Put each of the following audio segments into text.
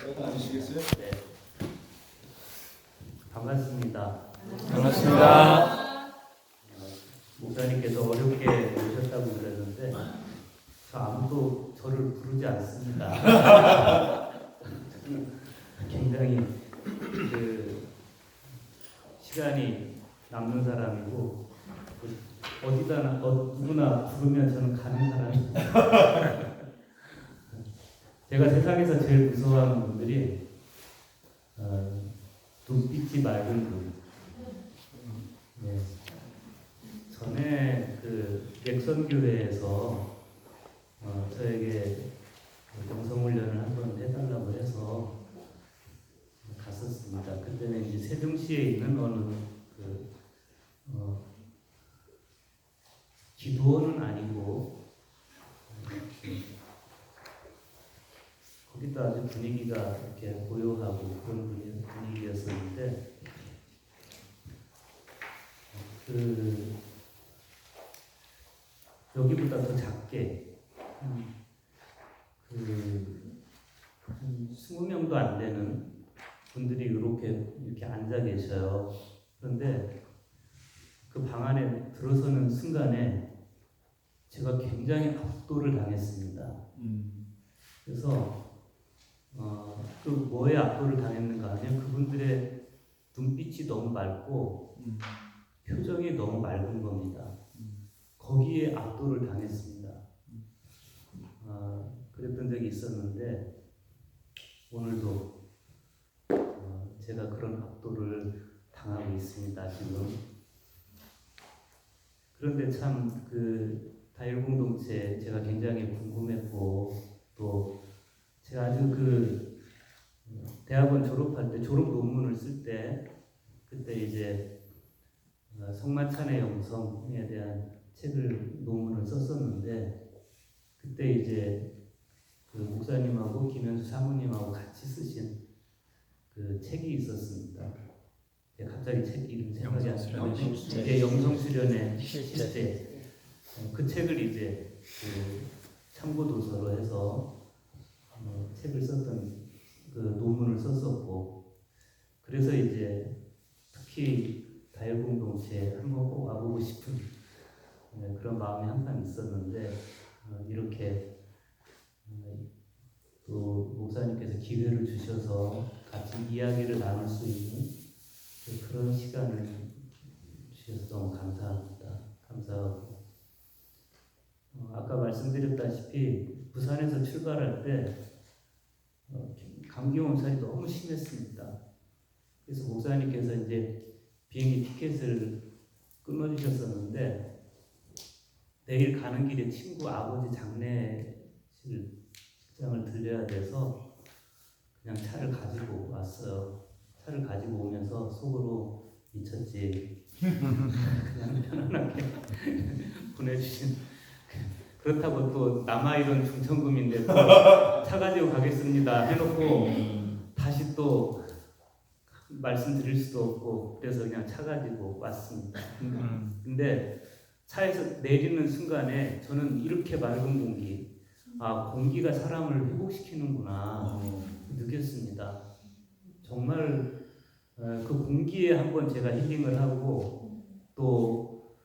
앉으시겠어요? 네. 반갑습니다. 반갑습니다. 목사님께서 어렵게 오셨다고 그랬는데 저 아무도 저를 부르지 않습니다. 굉장히 그 시간이 남는 사람이고 어디다 누구나 부르면 저는 가는 사람입니다. 제가 세상에서 제일 무서워하는 분들이 눈빛이 맑은 분. 네. 전에 그 넥선교회에서 저에게 영성훈련을 한번 해달라고 해서 갔었습니다. 그때는 이제 세종시에 있는 어느 기도원은 아니고 거기도 아주 분위기가 이렇게 고요하고 그런 분위기였었는데 여기보다 더 작게 한 20명도 안 되는 분들이 이렇게 앉아 계셔요. 그런데 그 방 안에 들어서는 순간에 제가 굉장히 압도를 당했습니다. 그래서 그 뭐에 압도를 당했는가 하면 그분들의 눈빛이 너무 맑고 표정이 너무 맑은 겁니다. 거기에 압도를 당했습니다. 그랬던 적이 있었는데 오늘도 제가 그런 압도를 당하고 있습니다. 지금. 그런데 참 그 다일 공동체 제가 굉장히 궁금했고 또 제가 아주 그 대학원 졸업할 때 졸업 논문을 쓸 때 그때 이제 성만찬의 영성에 대한 책을 논문을 썼었는데 그때 이제 그 목사님하고 김현수 사모님하고 같이 쓰신 그 책이 있었습니다. 갑자기 책 이름 생각이 안 나는데 영성수련의 실제 그 책을 이제 그 참고 도서로 해서 책을 썼던 그 논문을 썼었고 그래서 이제 특히 다일 공동체에 한번 꼭 와보고 싶은 그런 마음이 항상 있었는데 이렇게 또 목사님께서 기회를 주셔서 같이 이야기를 나눌 수 있는 그런 시간을 주셔서 너무 감사합니다. 감사하고 아까 말씀드렸다시피 부산에서 출발할 때 감기 몸살이 너무 심했습니다. 그래서 목사님께서 이제 비행기 티켓을 끊어주셨었는데 내일 가는 길에 친구 아버지 장례식장을 들려야 돼서 그냥 차를 가지고 왔어요. 차를 가지고 오면서 속으로 미쳤지. 그냥 편안하게 보내주신. 그렇다고 또 남아있던 중천금인데 또 차 가지고 가겠습니다 해놓고 다시 또 말씀드릴 수도 없고 그래서 그냥 차 가지고 왔습니다. 근데 차에서 내리는 순간에 저는 이렇게 맑은 공기, 공기가 사람을 회복시키는구나 느꼈습니다. 정말 그 공기에 한번 제가 힐링을 하고 또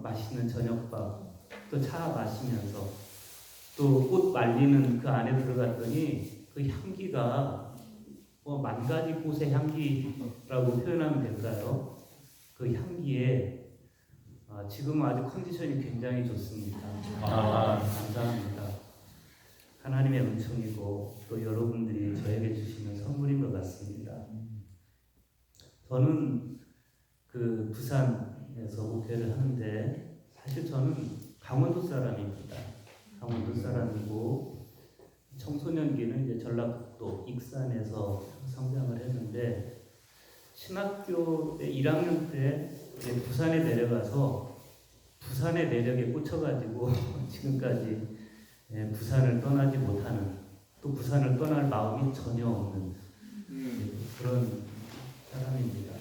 맛있는 저녁밥 또 차 마시면서 또 꽃 말리는 그 안에 들어갔더니 그 향기가 만 가지 꽃의 향기라고 표현하면 될까요? 그 향기에 지금 아주 컨디션이 굉장히 좋습니다. 감사합니다. 하나님의 은총이고 또 여러분들이 저에게 주시는 선물인 것 같습니다. 저는 그 부산에서 목회를 하는데 사실 저는 강원도 사람입니다. 강원도 사람이고 청소년기는 이제 전라북도 익산에서 성장을 했는데 신학교 때 1학년 때 부산에 내려가서 부산의 매력에 꽂혀가지고 지금까지 부산을 떠나지 못하는 또 부산을 떠날 마음이 전혀 없는 그런 사람입니다.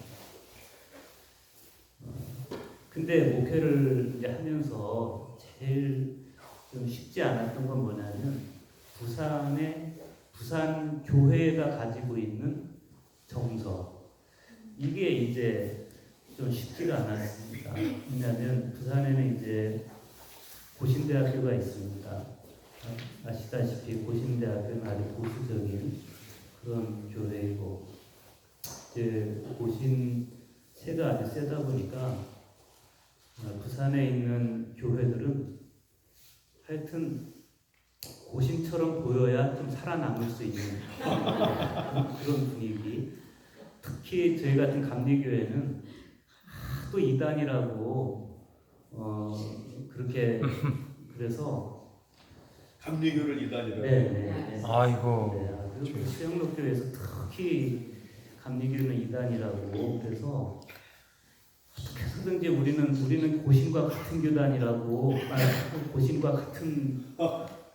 근데 목회를 이제 하면서 제일 좀 쉽지 않았던 건 뭐냐면 부산에 부산 교회가 가지고 있는 정서, 이게 이제 좀 쉽지가 않았습니다. 왜냐하면 부산에는 이제 고신대학교가 있습니다. 아시다시피 고신대학교는 아주 보수적인 그런 교회이고, 이제 고신세가 아주 세다 보니까 부산에 있는 교회들은 하여튼 고신처럼 보여야 좀 살아남을 수 있는 그런 분위기. 특히 저희 같은 감리교회는 또 이단이라고 그렇게 그래서 감리교를 이단이라고. 네. 아이고. 네. 그리고 수영록교회에서 특히 감리교는 이단이라고 그래서 어떻게 해서든지 우리는 고신과 같은 교단이라고, 고신과 같은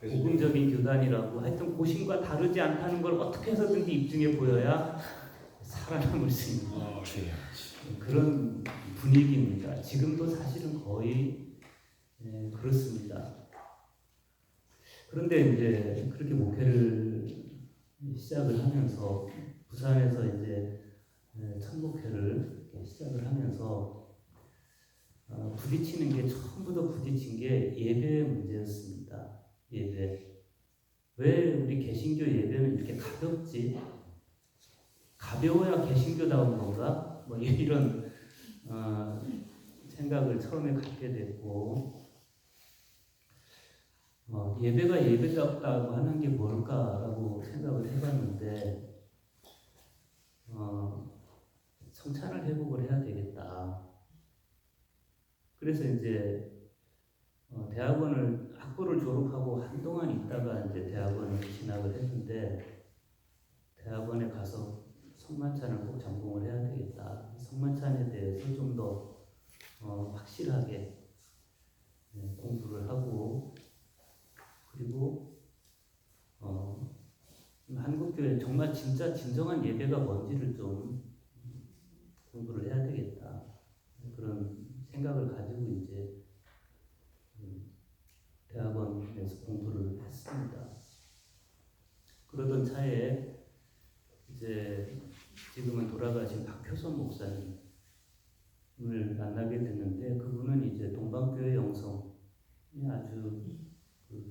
복음적인 교단이라고, 하여튼 고신과 다르지 않다는 걸 어떻게 해서든지 입증해 보여야 살아남을 수 있는 그런 분위기입니다. 지금도 사실은 거의 그렇습니다. 그런데 이제 그렇게 목회를 시작을 하면서 부산에서 이제 첫 목회를 시작을 하면서 부딪히는 게, 처음부터 부딪힌 게 예배의 문제였습니다. 예배. 왜 우리 개신교 예배는 이렇게 가볍지? 가벼워야 개신교다운 건가? 뭐 이런 생각을 처음에 갖게 됐고, 예배가 예배답다고 하는 게 뭘까라고 생각을 해봤는데, 성찬을 회복을 해야 되겠다. 그래서 이제 학부를 졸업하고 한동안 있다가 이제 대학원을 진학을 했는데, 대학원에 가서 성만찬을 꼭 전공을 해야 되겠다. 성만찬에 대해서 좀 더 확실하게 공부를 하고, 그리고 한국교회 정말 진짜 진정한 예배가 뭔지를 좀 공부를 해야 되겠다. 그런 생각을 가지고 이제 대학원에서 공부를 했습니다. 그러던 차에 이제 지금은 돌아가신 박효선 목사님을 만나게 됐는데, 그분은 이제 동방교회 영성에 아주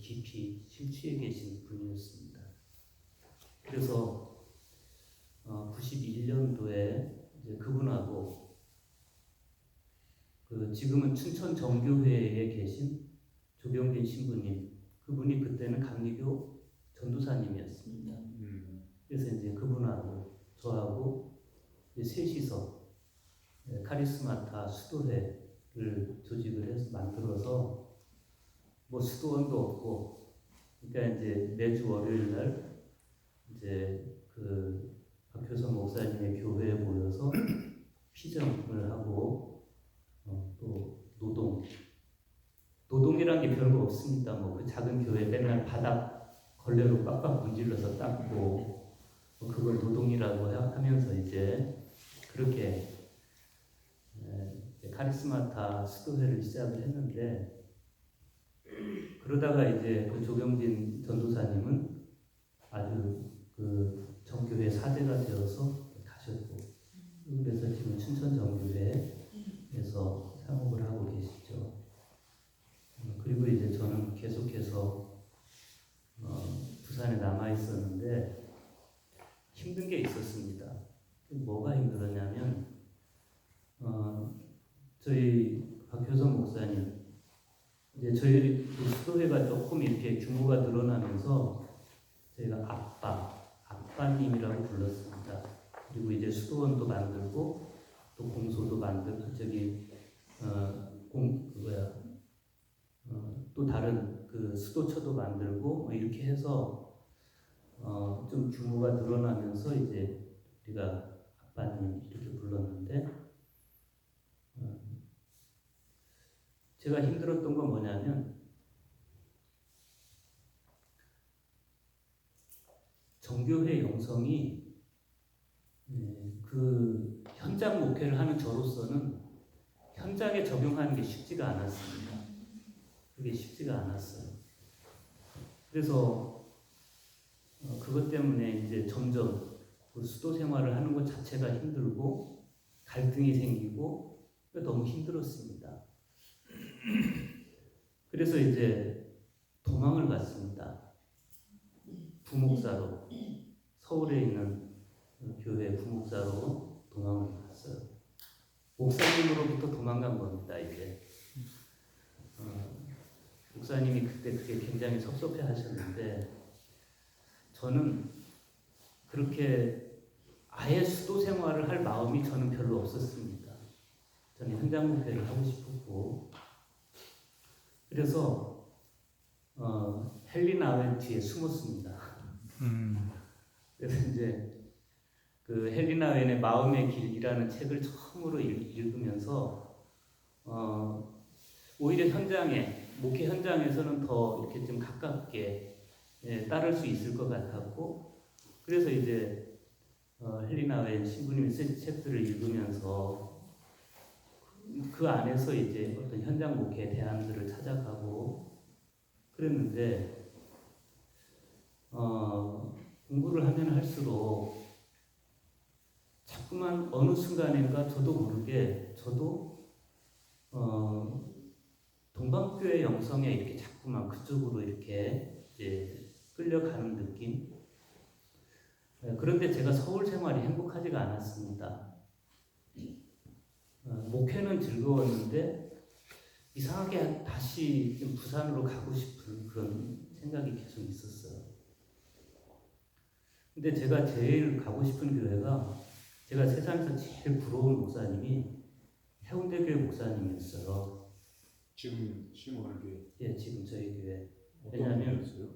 깊이 심취해 계신 분이었습니다. 그래서 91년도에 이제 그분하고 지금은 춘천 정교회에 계신 조병진 신부님, 그분이 그때는 감리교 전도사님이었습니다. 그래서 이제 그분하고 저하고 이제 셋이서 카리스마타 수도회를 조직을 해서 만들어서, 뭐 수도원도 없고, 그러니까 이제 매주 월요일 날 이제 박효선 목사님의 교회에 모여서 피정을 하고, 또 노동이란 게 별거 없습니다. 뭐 그 작은 교회 맨날 바닥 걸레로 빡빡 문질러서 닦고, 그걸 노동이라고 하면서 이제 그렇게 카리스마타 수도회를 시작을 했는데, 그러다가 이제 그 조병진 전도사님은 아주 정교회 사제가 되어서 가셨고, 그래서 지금 춘천 정교회에서 사목을 하고 계시죠. 그리고 이제 저는 계속해서 부산에 남아 있었는데 힘든 게 있었습니다. 뭐가 힘들었냐면, 저희 박효선 목사님, 이제 저희 수도회가 조금 이렇게 규모가 늘어나면서 저희가 아빠님이라고 불렀습니다. 그리고 이제 수도원도 만들고, 또 공소도 만들고, 또 다른 수도처도 만들고, 뭐 이렇게 해서 좀 규모가 늘어나면서 이제 우리가 아빠님 이렇게 불렀는데, 제가 힘들었던 건 뭐냐면, 정교회 영성이 그 현장 목회를 하는 저로서는 현장에 적용하는 게 쉽지가 않았습니다. 그게 쉽지가 않았어요. 그래서 그것 때문에 이제 점점 그 수도 생활을 하는 것 자체가 힘들고 갈등이 생기고 너무 힘들었습니다. 그래서 이제 도망을 갔습니다. 부목사로 서울에 있는 교회 부목사로 도망을 갔어요. 목사님으로부터 도망간 겁니다. 이제 목사님이 그때 그게 굉장히 섭섭해 하셨는데 저는 그렇게 아예 수도 생활을 할 마음이 저는 별로 없었습니다. 저는 현장 목회를 하고 싶었고 그래서 헬리나웬 뒤에 숨었습니다. 그래서 이제 그 헬리나웬의 마음의 길이라는 책을 처음으로 읽으면서 오히려 현장에 목회 현장에서는 더 이렇게 좀 가깝게 따를 수 있을 것 같았고 그래서 이제 헬리나웬 신부님이 쓴 책들을 읽으면서 그 안에서 이제 어떤 현장 목회 대안들을 찾아가고 그랬는데 공부를 하면 할수록 자꾸만 어느 순간인가 저도 모르게 저도 동방교회 영성에 이렇게 자꾸만 그쪽으로 이렇게 이제 끌려가는 느낌. 그런데 제가 서울 생활이 행복하지가 않았습니다. 목회는 즐거웠는데 이상하게 다시 좀 부산으로 가고 싶은 그런 생각이 계속 있었어요. 근데 제가 제일 가고 싶은 교회가 제가 세상에서 제일 부러운 목사님이 해운대교회 목사님이었어요. 지금 심호하는 교회. 예, 지금 저희 교회. 어떤 왜냐하면 분이었어요?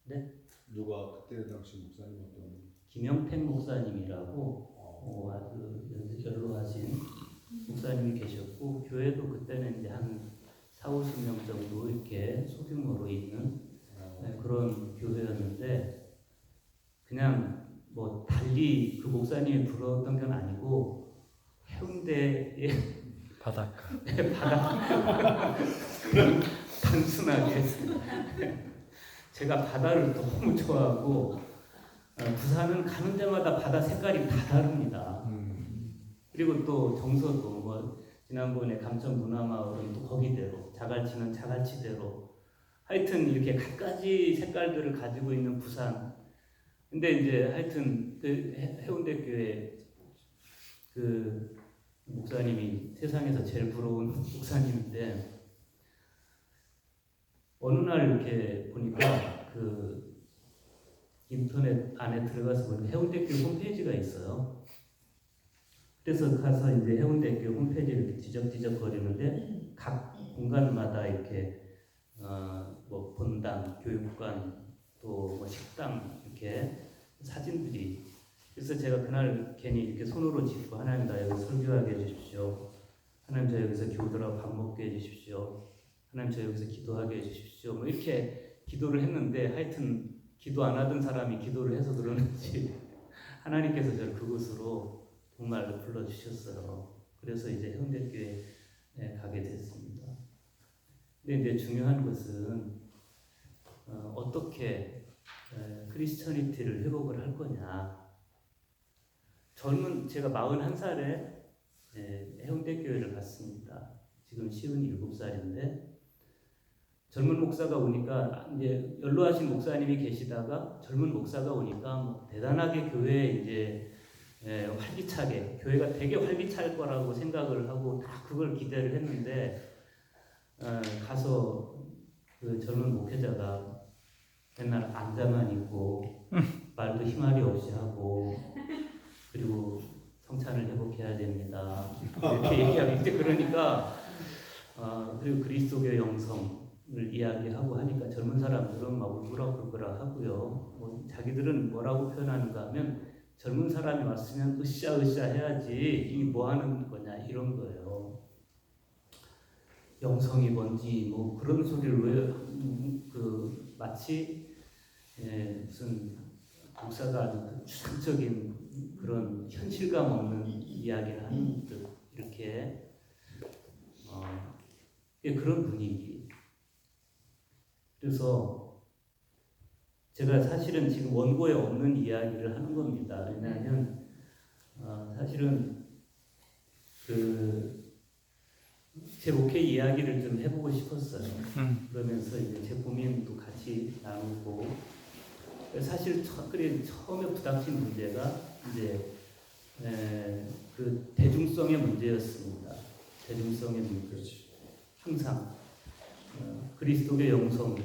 네? 누가 그때 당시 목사님 어떤? 김영택 목사님이라고 아주 연로하신 목사님이 계셨고 교회도 그때는 이제 한 40-50명 정도 이렇게 소규모로 있는 그런 교회였는데 그냥 뭐 달리 그 목사님이 부러웠던 건 아니고 해운대의 바닷가. 바다 단순하게 제가 바다를 너무 좋아하고 부산은 가는 데마다 바다 색깔이 다 다릅니다. 그리고 또 정서도 뭐 지난번에 감천 문화마을은 또 거기대로 자갈치는 자갈치대로 하여튼 이렇게 갖가지 색깔들을 가지고 있는 부산. 근데 이제 하여튼 그 해운대 교회 그 목사님이 세상에서 제일 부러운 목사님인데 어느 날 이렇게 보니까 그 인터넷 안에 들어가서 보니까 해운대 교회 홈페이지가 있어요. 그래서 가서 이제 해운대 교회 홈페이지를 이렇게 뒤적뒤적 거리는데 각 공간마다 이렇게 뭐 본당, 교육관 또 뭐 식당 이렇게 사진들이 그래서 제가 그날 괜히 이렇게 손으로 짚고 하나님 나 여기 설교하게 해주십시오. 하나님 저 여기서 교우들하고 밥 먹게 해주십시오. 하나님 저 여기서 기도하게 해주십시오. 뭐 이렇게 기도를 했는데 하여튼 기도 안 하던 사람이 기도를 해서 그러는지 하나님께서 저를 그곳으로 정말 불러주셨어요. 그래서 이제 해운대교회에 가게 됐습니다. 근데 이제 중요한 것은 어떻게 크리스천리티를 회복을 할 거냐. 제가 41살에 해운대교회를 갔습니다. 지금 57살인데 젊은 목사가 오니까 이제 연로하신 목사님이 계시다가 젊은 목사가 오니까 뭐 대단하게 교회에 이제 활기차게 교회가 되게 활기찰 거라고 생각을 하고 다 그걸 기대를 했는데 가서 그 젊은 목회자가 맨날 앉아만 있고 말도 힘알이 없이 하고 그리고 성찬을 회복해야 됩니다 이렇게 얘기하고 이제 그러니까 그리고 그리스도교 영성을 이야기하고 하니까 젊은 사람들은 막 울그락불그락 하고요. 뭐 자기들은 뭐라고 표현하는가 하면 젊은 사람이 왔으면 으쌰으쌰 해야지 이 뭐 하는 거냐 이런 거예요. 영성이 뭔지 뭐 그런 소리를 왜 마치 무슨 목사가 아주 추상적인 그런 현실감 없는 이야기를 하는 듯 이렇게 그런 분위기. 그래서 제가 사실은 지금 원고에 없는 이야기를 하는 겁니다. 왜냐하면 사실은 제 목회 이야기를 좀 해보고 싶었어요. 그러면서 이제 제 고민도 같이 나누고 사실 처음에 부닥친 문제가 이제 그 대중성의 문제였습니다. 대중성의 문제. 항상 그리스도의 영성이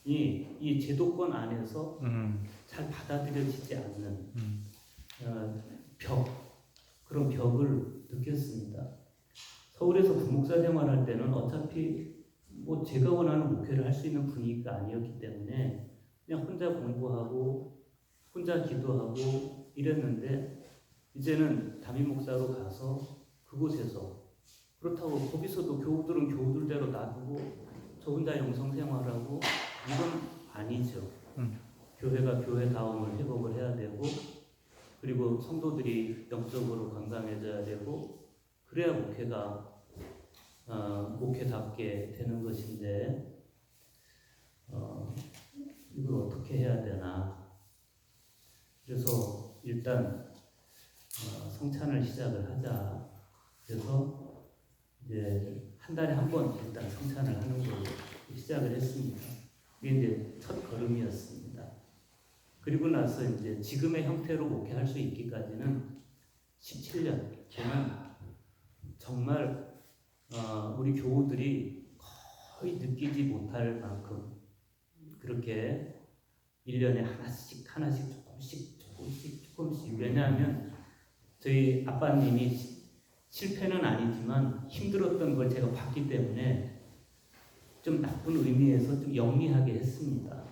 이 제도권 안에서 잘 받아들여지지 않는 그런 벽을 느꼈습니다. 서울에서 부목사 생활할 때는 어차피 뭐 제가 원하는 목회를 할 수 있는 분위기가 아니었기 때문에 그냥 혼자 공부하고 혼자 기도하고 이랬는데 이제는 담임 목사로 가서 그곳에서 그렇다고 거기서도 교우들은 교우들대로 놔두고 저 혼자 영성 생활하고 이건 아니죠. 교회가 교회다움을 회복을 해야 되고 그리고 성도들이 영적으로 건강해져야 되고 그래야 목회가 목회답게 되는 것인데 이걸 어떻게 해야 되나. 그래서 일단 성찬을 시작을 하자. 그래서 이제 한 달에 한 번 일단 성찬을 하는 걸로 시작을 했습니다. 그게 이제 첫 걸음이었습니다. 그리고 나서 이제 지금의 형태로 목회할 수 있기까지는 17년. 저는 정말 우리 교우들이 거의 느끼지 못할 만큼 그렇게 1년에 하나씩 조금씩 왜냐하면 저희 아빠님이 실패는 아니지만 힘들었던 걸 제가 봤기 때문에 좀 나쁜 의미에서 좀 영리하게 했습니다.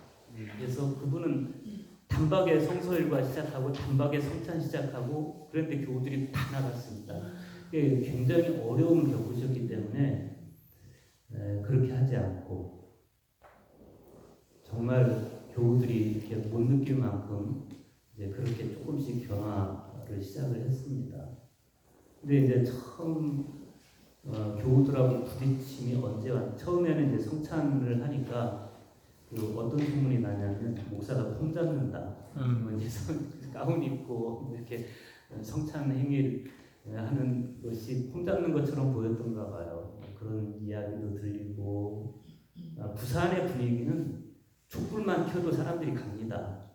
그래서 그분은 단박에 성서일과 시작하고 단박에 성찬 시작하고 그런데 교우들이 다 나갔습니다. 굉장히 어려움을 겪으셨기 때문에 그렇게 하지 않고 정말 교우들이 이렇게 못 느낄 만큼 이제 그렇게 조금씩 변화를 시작을 했습니다. 근데 이제 처음 교우들하고 부딪힘이 언제 처음에는 이제 성찬을 하니까 어떤 소문이 나냐면 목사가 폼 잡는다. 이제 가운 입고 이렇게 성찬 행위를 하는 것이 폼 잡는 것처럼 보였던가 봐요. 그런 이야기도 들리고 부산의 분위기는 촛불만 켜도 사람들이 갑니다.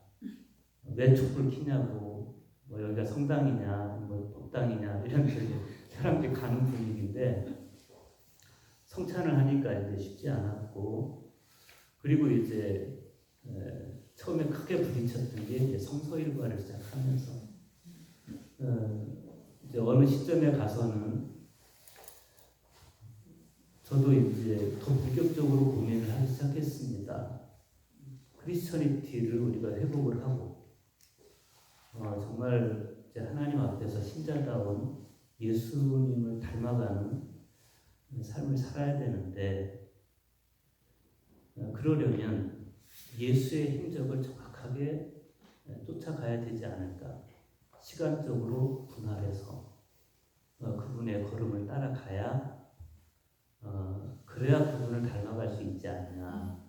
왜 촛불 켜냐고 뭐 여기가 성당이냐 뭐 법당이냐 이런 사람들이 가는 분위기인데 성찬을 하니까 이제 쉽지 않았고 그리고 이제 처음에 크게 부딪혔던 게 이제 성서일과를 시작하면서 이제 어느 시점에 가서는 저도 이제 더 본격적으로 고민을 하기 시작했습니다. 크리스천리티를 우리가 회복을 하고 정말 이제 하나님 앞에서 신자다운 예수님을 닮아가는 삶을 살아야 되는데 그러려면 예수의 행적을 정확하게 쫓아가야 되지 않을까. 시간적으로 분할해서 그분의 걸음을 따라가야 그래야 그분을 닮아갈 수 있지 않냐.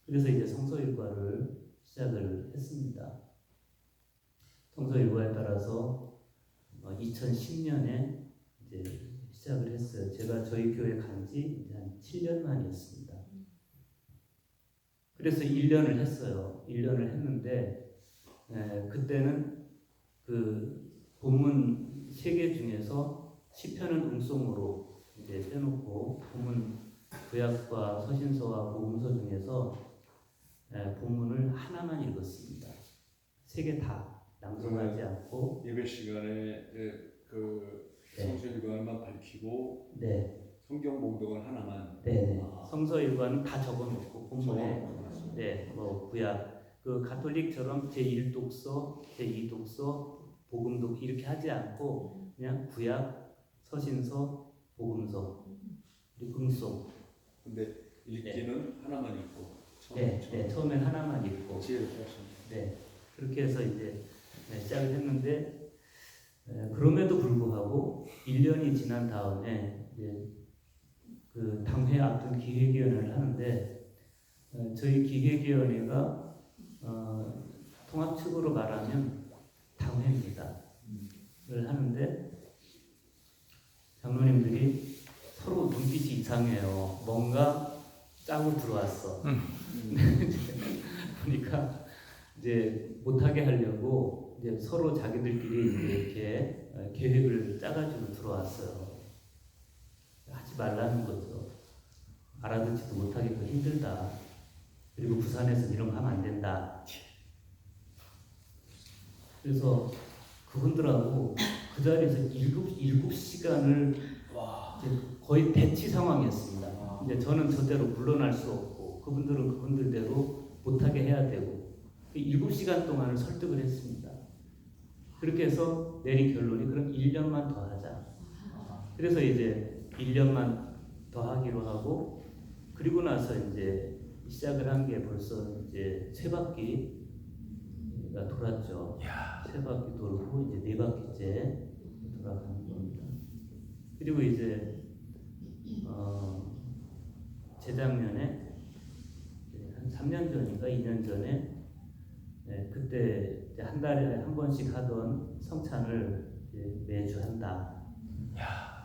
그래서 이제 성서일과를 시작을 했습니다. 성서일과에 따라서 2010년에 이제 시작을 했어요. 제가 저희 교회 간지 한 7년 만이었습니다. 그래서 1년을 했어요. 1년을 했는데 그때는 그 본문 3개 중에서 시편은 음송으로 이제 빼놓고 본문 구약과 서신서와 복음서 중에서 본문을 하나만 읽었습니다. 3개 다 낭송하지 않고 예배 시간에 그 성서일관만 밝히고 성경 봉독은 하나만. 성서 일과는 다 적어놓고 본문에 뭐 구약 그 가톨릭처럼 제1독서, 제2독서, 복음독 이렇게 하지 않고 그냥 구약, 서신서, 복음서 그리고 음송. 근데 읽기는 하나만 읽고. 처음엔 하나만 읽고. 그렇게 해서 이제 시작을 했는데 그럼에도 불구하고 1년이 지난 다음에 이제 그 당회 앞둔 기획위원회를 하는데 저희 기획위원회가 통합측으로 말하면 당회입니다. 를 하는데 장로님들이 서로 눈빛이 이상해요. 뭔가 짜고 들어왔어. 보니까 이제 못하게 하려고 이제 서로 자기들끼리 이제 이렇게 계획을 짜가지고 들어왔어요. 하지 말라는 거죠. 알아듣지도 못하겠고 힘들다. 그리고 부산에서 이런 거 하면 안 된다. 그래서 그분들하고 그 자리에서 7시간을 거의 대치 상황이었습니다. 근데 저는 저대로 물러날 수 없고 그분들은 그분들대로 못하게 해야 되고 7시간 동안을 설득을 했습니다. 그렇게 해서 내린 결론이 그럼 1년만 더 하자. 그래서 이제 1년만 더 하기로 하고 그리고 나서 이제 시작을 한 게 벌써 이제 3바퀴가 돌았죠. 3바퀴 돌고 이제 4바퀴째 돌아가는 겁니다. 그리고 이제 재작년에 한 3년 전인가 2년 전에 그때 이제 한 달에 한 번씩 하던 성찬을 이제 매주 한다.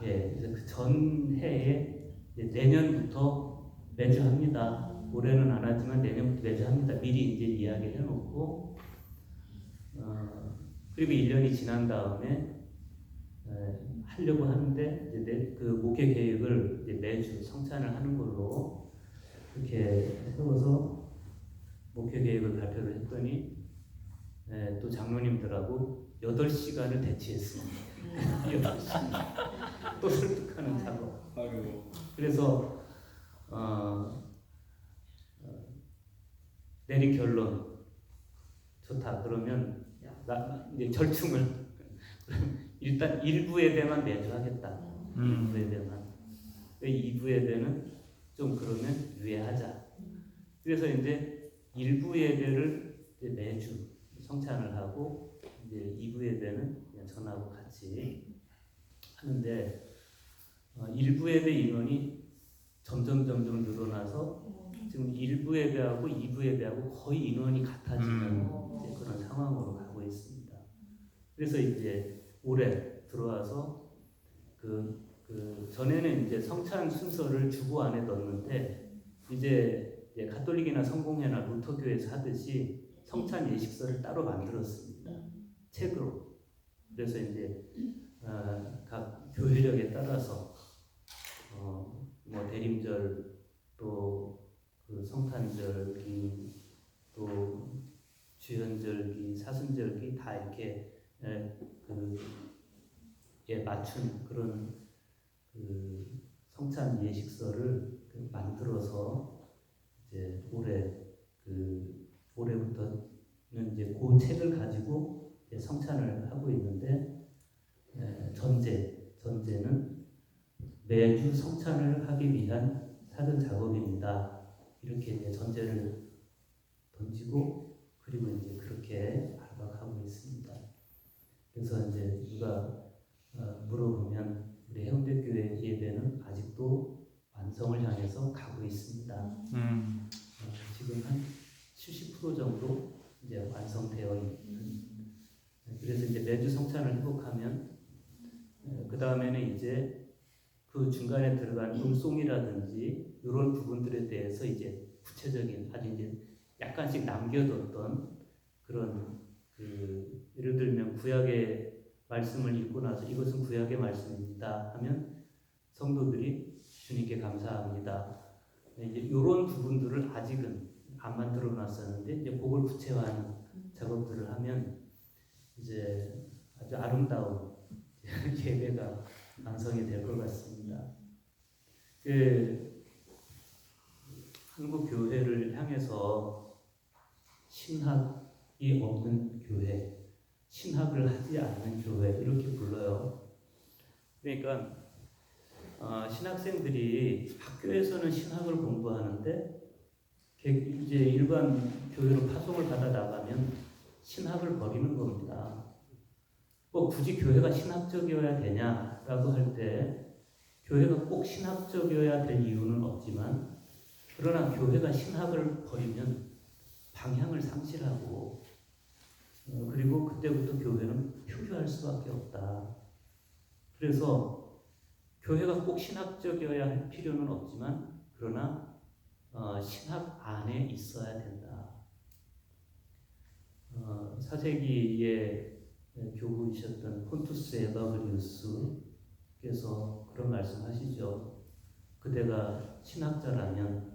그래서 그 전 해에 내년부터 매주 합니다. 올해는 안 하지만 내년부터 매주 합니다. 미리 이제 이야기를 해놓고 그리고 1년이 지난 다음에 하려고 하는데 이제 그 목회 계획을 이제 매주 성찬을 하는 걸로 이렇게 세워서 목회 계획을 발표를 했더니 또 장로님들하고 8시간을 대치했습니다. 8시간 또 설득하는 작업. 그래서 내린 결론 좋다. 그러면 이제 절충을 일단 1부 예배만 매주 하겠다. 1부 예배만. 2부 예배는 좀 그러면 유예하자. 그래서 이제 1부 예배를 이제 매주 성찬을 하고 이제 2부 예배는 그냥 전하고 같이 하는데 1부 예배 인원이 점점 늘어나서 지금 1부 예배하고 2부 예배하고 거의 인원이 같아지는 이제 그런 상황으로 가고 있습니다. 그래서 이제 올해 들어와서 그 전에는 이제 성찬 순서를 주보 안에 넣었는데 이제 가톨릭이나 성공회나 루터교에서 하듯이 성찬 예식서를 따로 만들었습니다. 책으로. 그래서 이제 각 교회력에 따라서 뭐 대림절 또 그 성탄절기 또 주현절기 사순절기 다 이렇게 맞춘 그런 그 성찬 예식서를 만들어서 이제 올해부터는 이제 그 책을 가지고 이제 성찬을 하고 있는데 전제는 매주 성찬을 하기 위한 사전 작업입니다. 이렇게 이제 전제를 던지고 그리고 이제 그렇게 발박하고 있습니다. 그래서 이제 누가 물어보면 우리 해운대교회 예배는 아직도 완성을 향해서 가고 있습니다. 지금 한 70% 정도 이제 완성되어 있는. 그래서 이제 매주 성찬을 회복하면 그 다음에는 이제 그 중간에 들어간 음송이라든지 이런 부분들에 대해서 이제 구체적인 아주 이제 약간씩 남겨뒀던 그런 예를 들면 구약의 말씀을 읽고 나서 이것은 구약의 말씀입니다 하면 성도들이 주님께 감사합니다. 이제 이런 부분들을 아직은 안 만들어 놨었는데 이제 그걸 구체화하는 작업들을 하면 이제 아주 아름다운 예배가 완성이 될 것 같습니다. 한국 교회를 향해서 신학이 없는 교회, 신학을 하지 않는 교회 이렇게 불러요. 그러니까 신학생들이 학교에서는 신학을 공부하는데 이제 일반 교회로 파송을 받아 나가면 신학을 버리는 겁니다. 뭐 굳이 교회가 신학적이어야 되냐라고 할 때 교회가 꼭 신학적이어야 될 이유는 없지만 그러나 교회가 신학을 버리면 방향을 상실하고 그리고 그때부터 교회는 폐교할 수밖에 없다. 그래서 교회가 꼭 신학적이어야 할 필요는 없지만 그러나 신학 안에 있어야 된다. 4세기에 교부이셨던 폰투스 에바브리우스께서 그런 말씀하시죠. 그대가 신학자라면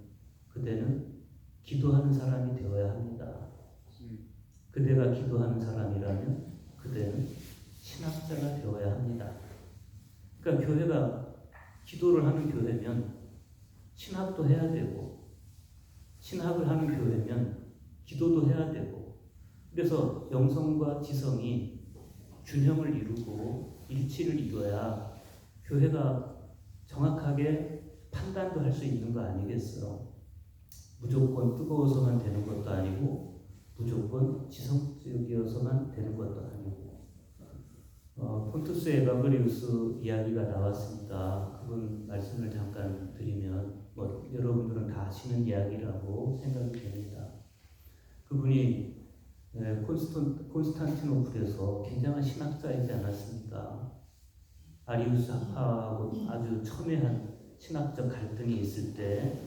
그대는 기도하는 사람이 되어야 합니다. 그대가 기도하는 사람이라면 그대는 신학자가 되어야 합니다. 그러니까 교회가 기도를 하는 교회면 신학도 해야 되고 신학을 하는 교회면 기도도 해야 되고 그래서 영성과 지성이 균형을 이루고 일치를 이뤄야 교회가 정확하게 판단도 할 수 있는 거 아니겠어요? 무조건 뜨거워서만 되는 것도 아니고 무조건 지성적이어서만 되는 것도 아니고 폰투스 에바브리우스 이야기가 나왔으니까 그분 말씀을 잠깐 드리면 여러분들은 다 아시는 이야기라고 생각이 됩니다. 그분이 콘스탄티노플에서 굉장한 신학자이지 않았습니까? 아리우스 학파하고 아주 첨예한 신학적 갈등이 있을 때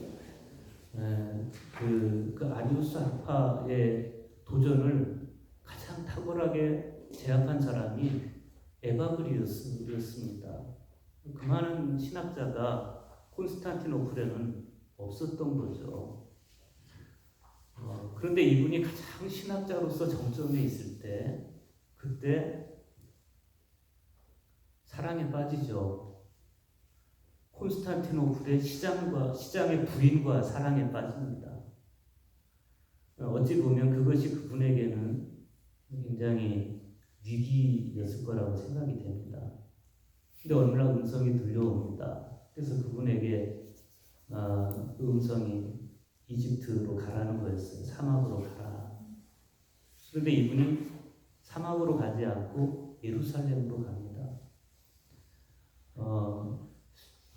그 아리우스 학파의 도전을 가장 탁월하게 제압한 사람이 에바브리우스였습니다. 그 많은 신학자가 콘스탄티노플에는 없었던 거죠. 그런데 이분이 가장 신학자로서 정점에 있을 때 그때 사랑에 빠지죠. 콘스탄티노플의 시장의 부인과 사랑에 빠집니다. 어찌 보면 그것이 그분에게는 굉장히 위기였을 거라고 생각이 됩니다. 근데 어느 날 음성이 들려옵니다. 그래서 그분에게 그 음성이 이집트로 가라는 거였어요. 사막으로 가라. 그런데 이분이 사막으로 가지 않고 예루살렘으로 갑니다.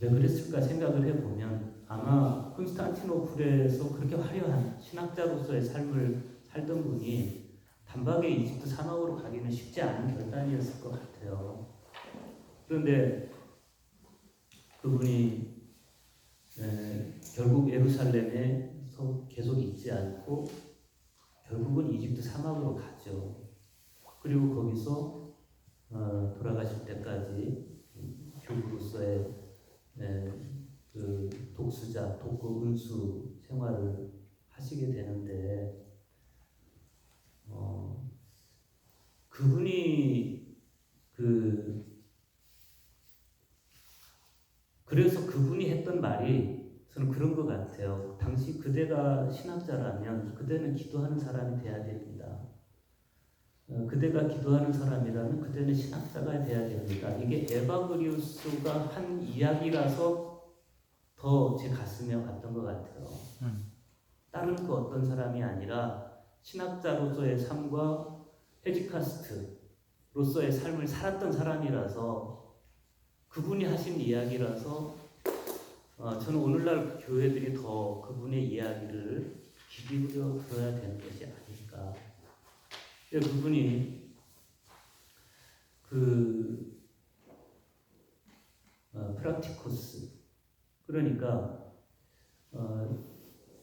왜 그랬을까 생각을 해보면 아마 콘스탄티노플에서 그렇게 화려한 신학자로서의 삶을 살던 분이 단박에 이집트 사막으로 가기는 쉽지 않은 결단이었을 것 같아요. 그런데 그분이 결국 예루살렘에서 계속 있지 않고 결국은 이집트 사막으로 가죠. 그리고 거기서 돌아가실 때까지 교부로서의 그 독수자, 독거 은수 생활을 하시게 되는데 그분이 그래서 그분이 했던 말이 저는 그런 것 같아요. 당시 그대가 신학자라면 그대는 기도하는 사람이 돼야 됩니다. 그대가 기도하는 사람이라면 그대는 신학자가 돼야 됩니다. 이게 에바브리우스가 한 이야기라서 더 제 가슴에 왔던 것 같아요. 다른 그 어떤 사람이 아니라 신학자로서의 삶과 헤지카스트로서의 삶을 살았던 사람이라서 그분이 하신 이야기라서 저는 오늘날 교회들이 더 그분의 이야기를 귀 기울여 들어야 되는 것이 아닐까. 그분이 프락티코스, 그러니까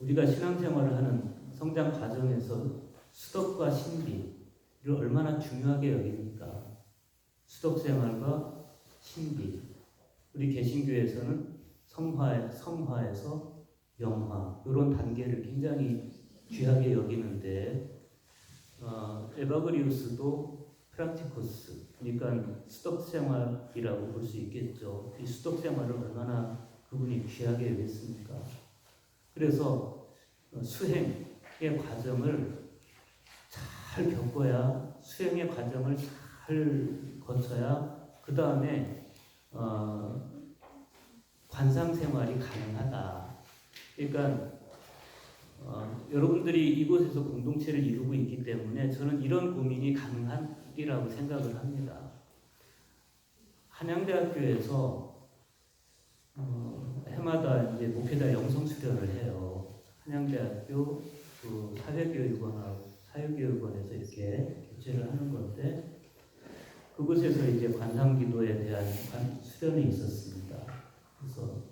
우리가 신앙생활을 하는 성장 과정에서 수덕과 신비를 얼마나 중요하게 여깁니까? 수덕생활과 신비. 우리 개신교에서는 성화에서 영화 이런 단계를 굉장히 귀하게 여기는데 에바브리우스도 프락티코스, 그러니까 수덕생활이라고 볼 수 있겠죠. 이 수덕생활을 얼마나 그분이 귀하게 여겼습니까? 그래서 수행의 과정을 잘 겪어야, 수행의 과정을 잘 거쳐야 그 다음에 관상생활이 가능하다. 그러니까 여러분들이 이곳에서 공동체를 이루고 있기 때문에 저는 이런 고민이 가능하리라고 생각을 합니다. 한양대학교에서 해마다 이제 목회자 영성 수련을 해요. 한양대학교 그 사회교육원에서 이렇게 교체를 하는 건데 그곳에서 이제 관상기도에 대한 수련이 있었습니다. 그래서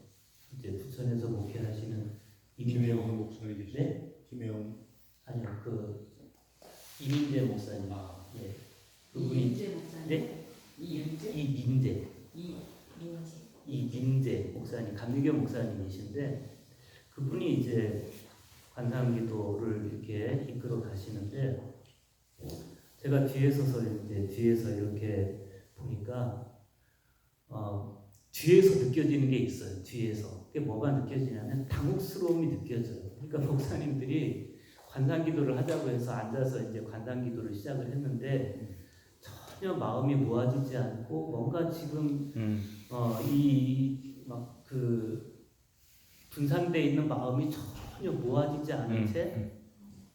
이제 부천에서 목회하시는 김혜영 목사님 계시죠? 네? 김혜영 아니요, 그 이민재 목사님. 예. 그분이 이민재 목사님. 네? 이민재? 이민재 목사님, 감리교 목사님이신데 그분이 이제 관상기도를 이렇게 이끌어 가시는데 제가 뒤에서 이렇게 보니까 뒤에서 느껴지는 게 있어요. 뒤에서 그게 뭐가 느껴지냐면 당혹스러움이 느껴져요. 그러니까 목사님들이 관상기도를 하자고 해서 앉아서 이제 관상기도를 시작을 했는데 전혀 마음이 모아지지 않고 뭔가 지금 이 막 그 분산돼 있는 마음이 전혀 모아지지 않은 채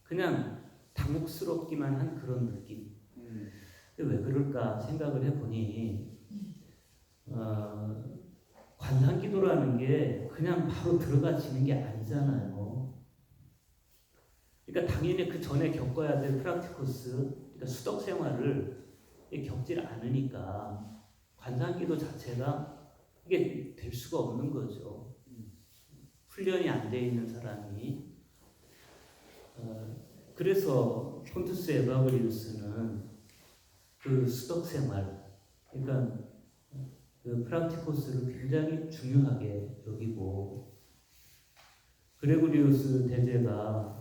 그냥 당혹스럽기만 한 그런 느낌. 왜 그럴까 생각을 해보니 관상기도라는 게 그냥 바로 들어가지는 게 아니잖아요. 그러니까 당연히 그 전에 겪어야 될 프락티코스, 그러니까 수덕 생활을 겪질 않으니까 관상기도 자체가 이게 될 수가 없는 거죠. 훈련이 안 돼 있는 사람이. 그래서 폰투스 에바브리우스는 그 수덕 생활, 그러니까 그 프락티코스를 굉장히 중요하게 여기고 그레고리우스 대제가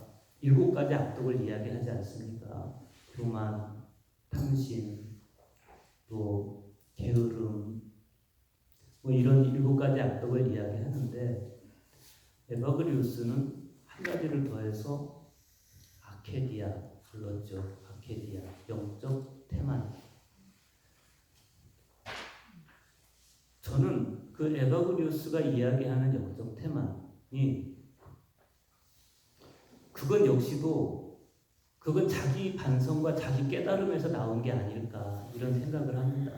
7가지 악독을 이야기하지 않습니까? 교만, 탐심, 또 게으름, 뭐 이런 7가지 악독을 이야기하는데 에바그리우스는 한 가지를 더해서 아케디아 불렀죠. 아케디아, 영적 태만. 저는 그 에바그리우스가 이야기하는 영적 태만이 그건 자기 반성과 자기 깨달음에서 나온 게 아닐까 이런 생각을 합니다.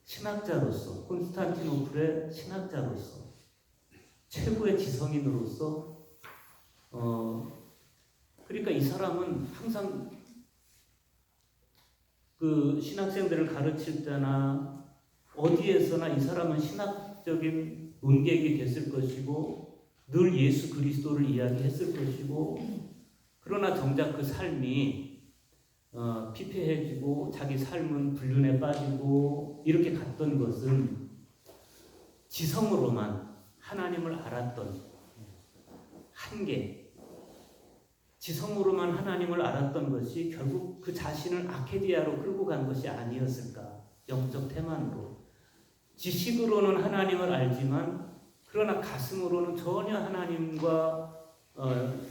신학자로서 콘스탄티노플의 신학자로서 최고의 지성인으로서 그러니까 이 사람은 항상 그 신학생들을 가르칠 때나 어디에서나 이 사람은 신학적인 논객이 됐을 것이고 늘 예수 그리스도를 이야기했을 것이고 그러나 정작 그 삶이 피폐해지고 자기 삶은 불륜에 빠지고 이렇게 갔던 것은 지성으로만 하나님을 알았던 한계, 지성으로만 하나님을 알았던 것이 결국 그 자신을 아케디아로 끌고 간 것이 아니었을까. 영적 태만으로 지식으로는 하나님을 알지만 그러나 가슴으로는 전혀 하나님과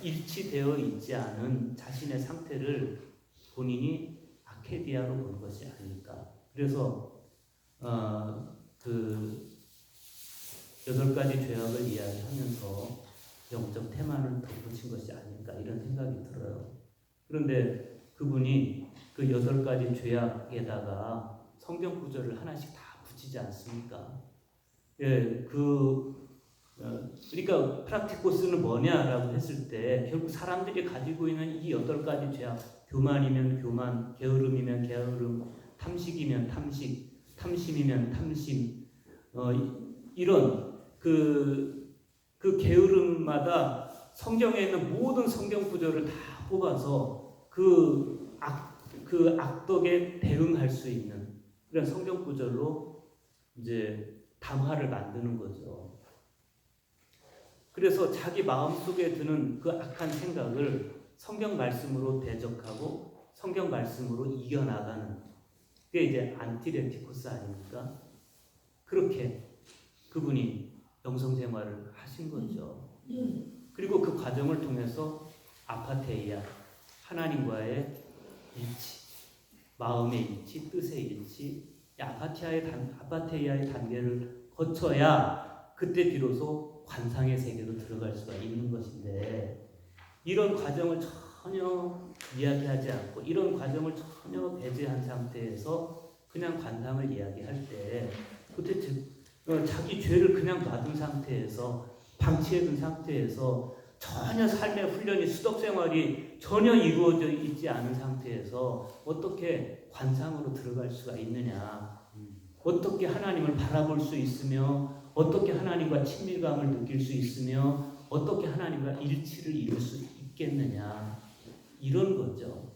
일치되어 있지 않은 자신의 상태를 본인이 아케디아로 본 것이 아닐까. 그래서 그 8가지 죄악을 이야기하면서 영적 태만을 덧붙인 것이 아닐까 이런 생각이 들어요. 그런데 그분이 그 8가지 죄악에다가 성경 구절을 하나씩 다 붙이지 않습니까? 예, 그러니까 프락티코스는 뭐냐라고 했을 때 결국 사람들이 가지고 있는 이 8가지 죄악, 교만이면 교만, 게으름이면 게으름, 탐식이면 탐식, 탐심이면 탐심, 이런 그 게으름마다 성경에 있는 모든 성경 구절을 다 뽑아서 그 악덕에 대응할 수 있는 그런 성경 구절로 이제 담화를 만드는 거죠. 그래서 자기 마음속에 드는 그 악한 생각을 성경 말씀으로 대적하고 성경 말씀으로 이겨나가는 그게 이제 안티레티코스 아닙니까? 그렇게 그분이 영성생활을 하신 거죠. 그리고 그 과정을 통해서 아파테이아, 하나님과의 일치, 마음의 일치, 뜻의 일치, 아파테이아의 단계를 거쳐야 그때 비로소 관상의 세계로 들어갈 수가 있는 것인데 이런 과정을 전혀 이야기하지 않고 이런 과정을 전혀 배제한 상태에서 그냥 관상을 이야기할 때 그때 자기 죄를 그냥 놔둔 상태에서 방치해둔 상태에서 전혀 삶의 훈련이 수덕 생활이 전혀 이루어져 있지 않은 상태에서 어떻게 관상으로 들어갈 수가 있느냐? 어떻게 하나님을 바라볼 수 있으며 어떻게 하나님과 친밀감을 느낄 수 있으며 어떻게 하나님과 일치를 이룰 수 있겠느냐? 이런 거죠.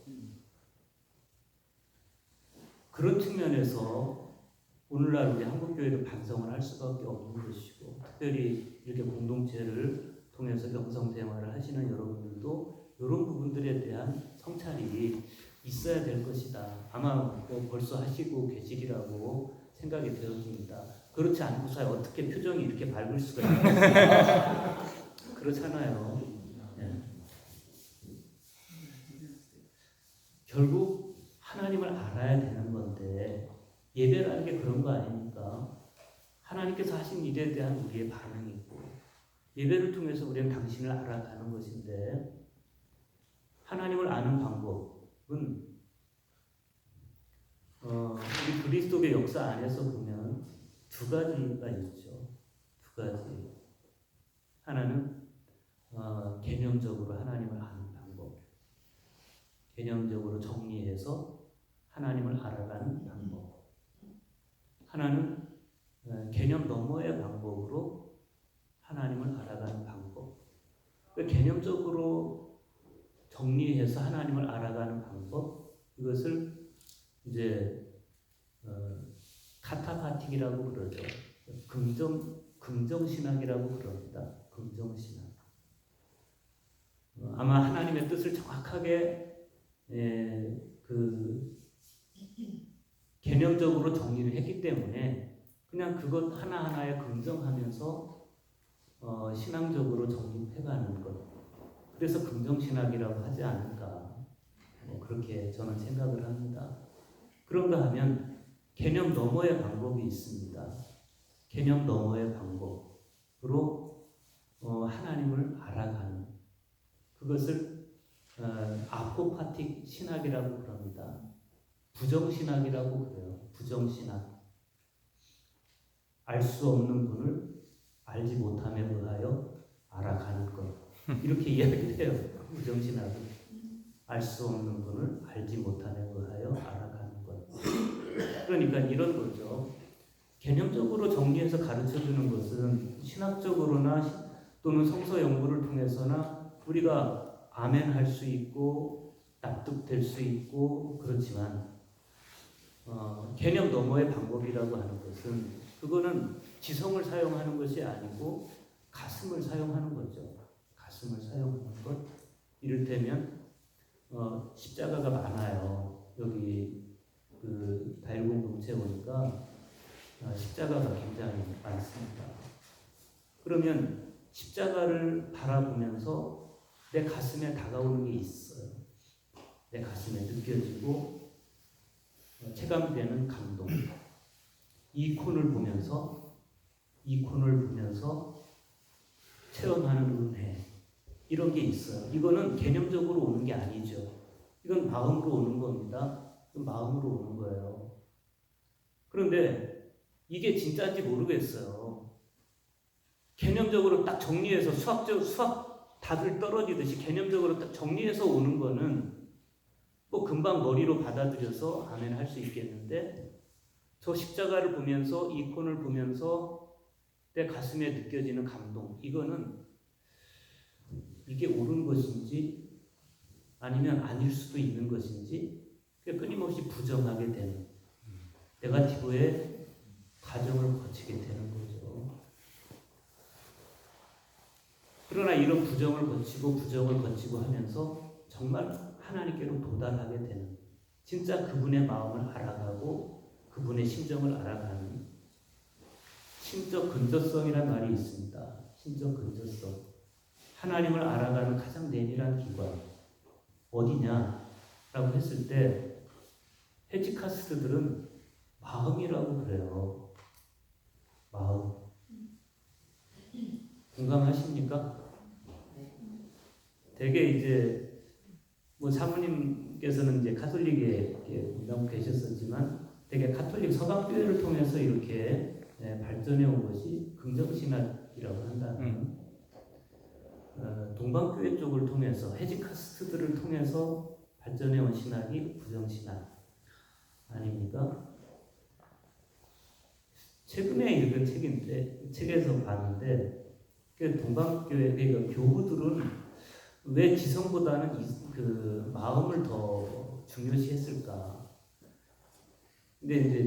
그런 측면에서 오늘날 우리 한국교회도 반성을 할 수밖에 없는 것이고, 특별히 이렇게 공동체를 통해서 영성생활을 하시는 여러분들도 이런 부분들에 대한 성찰이 있어야 될 것이다. 아마 뭐 벌써 하시고 계시리라고 생각이 되어집니다. 그렇지 않고서 어떻게 표정이 이렇게 밝을 수가 있겠습니까? 그렇잖아요. 네. 결국 하나님을 알아야 되는 건데 예배라는 게 그런 거 아닙니까? 하나님께서 하신 일에 대한 우리의 반응이 있고 예배를 통해서 우리는 당신을 알아가는 것인데 하나님을 아는 방법은 우리 그리스도의 역사 안에서 보면 두 가지가 있죠. 두 가지. 하나는 개념적으로 하나님을 아는 방법. 개념적으로 정리해서 하나님을 알아가는 방법. 하나는 개념 너머의 방법으로 하나님을 알아가는 방법. 개념적으로 정리해서 하나님을 알아가는 방법. 이것을 이제 카타파틱이라고 그러죠. 긍정신학이라고 그럽니다. 긍정신학. 아마 하나님의 뜻을 정확하게 개념적으로 정리를 했기 때문에 그냥 그것 하나하나에 긍정하면서 신앙적으로 정립해가는 것. 그래서 긍정신학이라고 하지 않을까. 그렇게 저는 생각을 합니다. 그런가 하면 개념 너머의 방법이 있습니다. 개념 너머의 방법으로 하나님을 알아가는 그것을 아포파틱 신학이라고 그럽니다. 부정신학이라고 그래요. 부정신학. 알 수 없는 분을 알지 못함에 의하여 알아가는 것. 이렇게 이야기를 해요. 부정신학은. 알 수 없는 분을 알지 못함에 의하여 알아가는 것. 그러니까 이런 거죠. 개념적으로 정리해서 가르쳐주는 것은 신학적으로나 또는 성서 연구를 통해서나 우리가 아멘 할 수 있고 납득될 수 있고 그렇지만 개념 너머의 방법이라고 하는 것은 그거는 지성을 사용하는 것이 아니고 가슴을 사용하는 거죠. 가슴을 사용하는 것. 이를테면 십자가가 많아요. 여기 그 다일공 공채 보니까 십자가가 굉장히 많습니다. 그러면 십자가를 바라보면서 내 가슴에 다가오는 게 있어요. 내 가슴에 느껴지고 체감되는 감동. 이 콘을 보면서 체험하는 은혜. 이런 게 있어요. 이거는 개념적으로 오는 게 아니죠. 이건 마음으로 오는 겁니다. 이건 마음으로 오는 거예요. 그런데 이게 진짜인지 모르겠어요. 개념적으로 딱 정리해서 수학 답을 떨어지듯이 개념적으로 딱 정리해서 오는 거는 뭐 금방 머리로 받아들여서 아멘 할 수 있겠는데 저 십자가를 보면서 이 콘을 보면서 내 가슴에 느껴지는 감동 이거는 이게 옳은 것인지 아니면 아닐 수도 있는 것인지 끊임없이 부정하게 되는 네거티브의 과정을 거치게 되는 거죠. 그러나 이런 부정을 거치고 하면서 정말 하나님께로 도달하게 되는 진짜 그분의 마음을 알아가고 그분의 심정을 알아가는 심적 근저성이라는 말이 있습니다. 심적 근저성. 하나님을 알아가는 가장 내밀한 기관 어디냐라고 했을 때 헤지카스트들은 마음이라고 그래요. 마음. 공감하십니까? 되게 이제 뭐 사모님께서는 이제 가톨릭에 운동 계셨었지만 되게 가톨릭 서방교회를 통해서 이렇게 발전해 온 것이 긍정신학이라고 한다는 동방교회 쪽을 통해서 해지카스트들을 통해서 발전해온 신학이 부정신학 아닙니까? 최근에 읽은 책인데 책에서 봤는데 그 동방교회 그러니까 교우들은 왜 지성보다는 그 마음을 더 중요시했을까? 근데 이제